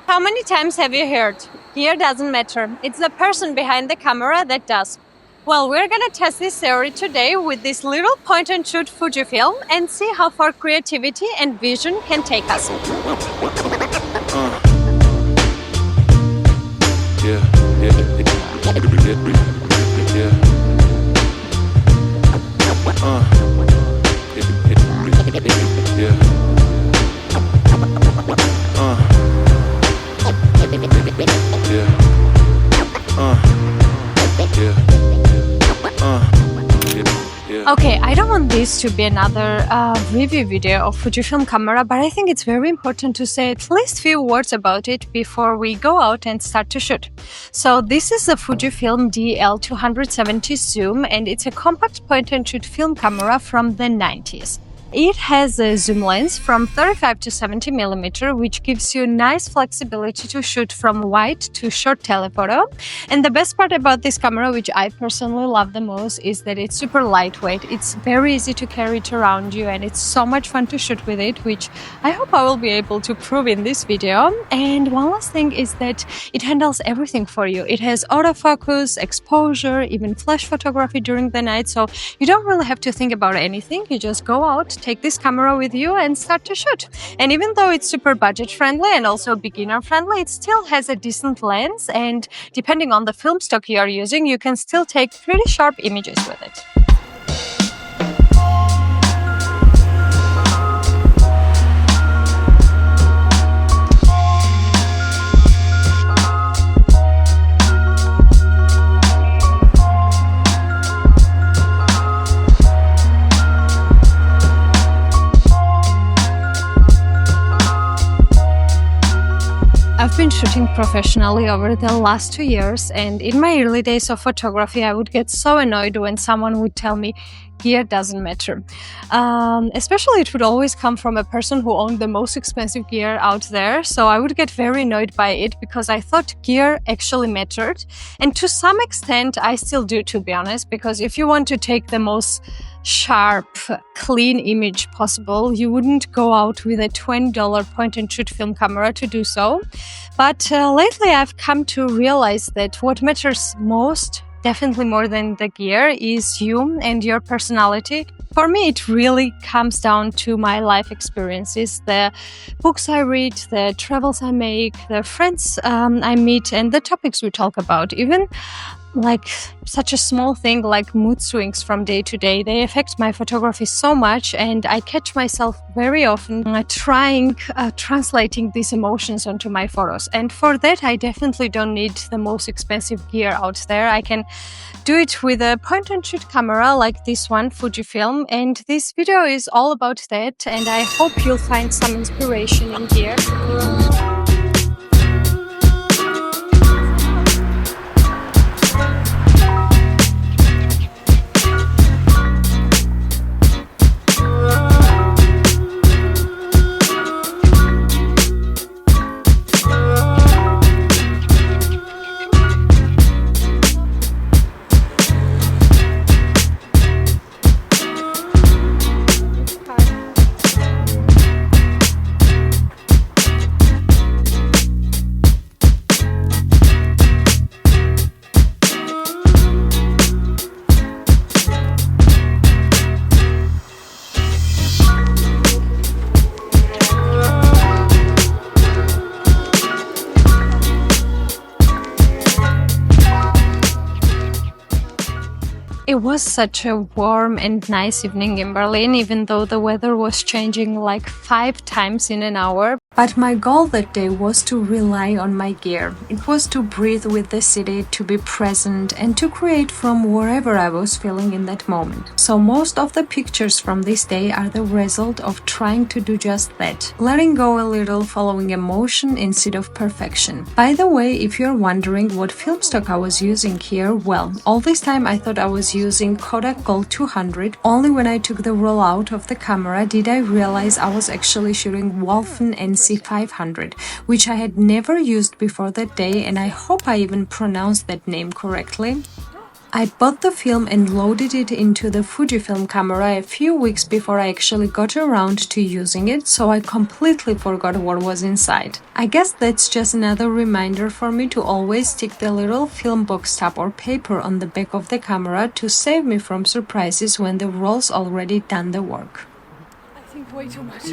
How many times have you heard, gear doesn't matter, it's the person behind the camera that does? Well, we're gonna test this theory today with this little point-and-shoot Fujifilm and see how far creativity and vision can take us. Okay, I don't want this to be another review video of Fujifilm camera, but I think it's very important to say at least a few words about it before we go out and start to shoot. So this is a Fujifilm DL-270 Zoom, and it's a compact point-and-shoot film camera from the 90s. It has a zoom lens from 35 to 70 mm, which gives you nice flexibility to shoot from wide to short telephoto. And the best part about this camera, which I personally love the most, is that it's super lightweight. It's very easy to carry it around you, and it's so much fun to shoot with it, which I hope I will be able to prove in this video. And one last thing is that it handles everything for you. It has autofocus, exposure, even flash photography during the night, so you don't really have to think about anything. You just go out, take this camera with you and start to shoot. And even though it's super budget friendly and also beginner friendly, it still has a decent lens, and depending on the film stock you are using, you can still take pretty sharp images with it. I've been shooting professionally over the last 2 years, and in my early days of photography, I would get so annoyed when someone would tell me gear doesn't matter. Especially it would always come from a person who owned the most expensive gear out there, so I would get very annoyed by it because I thought gear actually mattered. And to some extent, I still do, to be honest, because if you want to take the most sharp, clean image possible, you wouldn't go out with a $20 point-and-shoot film camera to do so. But lately I've come to realize that what matters most, definitely more than the gear, is you and your personality. For me, it really comes down to my life experiences, the books I read, the travels I make, the friends I meet, and the topics we talk about. Even like such a small thing like mood swings from day to day, they affect my photography so much, and I catch myself very often translating these emotions onto my photos. And for that, I definitely don't need the most expensive gear out there. I can do it with a point-and-shoot camera like this one, Fujifilm, and this video is all about that, and I hope you'll find some inspiration in here. It was such a warm and nice evening in Berlin, even though the weather was changing like 5 times in an hour. But my goal that day was to rely on my gear. It was to breathe with the city, to be present, and to create from wherever I was feeling in that moment. So most of the pictures from this day are the result of trying to do just that. Letting go a little, following emotion instead of perfection. By the way, if you're wondering what film stock I was using here, well, all this time I thought I was using Kodak Gold 200. Only when I took the roll out of the camera did I realize I was actually shooting Wolfen NC500, which I had never used before that day, and I hope I even pronounced that name correctly. I bought the film and loaded it into the Fujifilm camera a few weeks before I actually got around to using it, so I completely forgot what was inside. I guess that's just another reminder for me to always stick the little film box tab or paper on the back of the camera to save me from surprises when the roll's already done the work. I think way too much.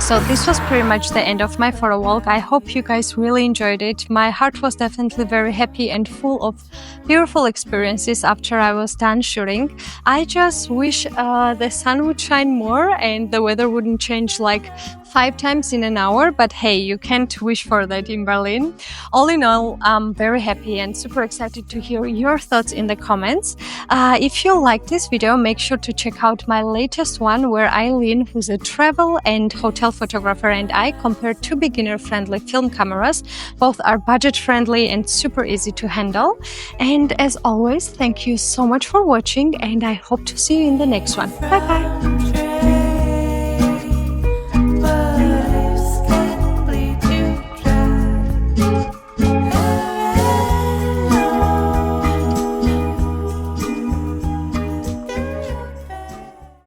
So this was pretty much the end of my photo walk. I hope you guys really enjoyed it. My heart was definitely very happy and full of beautiful experiences after I was done shooting. I just wish the sun would shine more and the weather wouldn't change like 5 times in an hour, but hey, you can't wish for that in Berlin. All in all, I'm very happy and super excited to hear your thoughts in the comments. If you like this video, make sure to check out my latest one where Eileen, who's a travel and hotel photographer, and I compared two beginner-friendly film cameras. Both are budget-friendly and super easy to handle. And as always, thank you so much for watching and I hope to see you in the next one. Bye bye!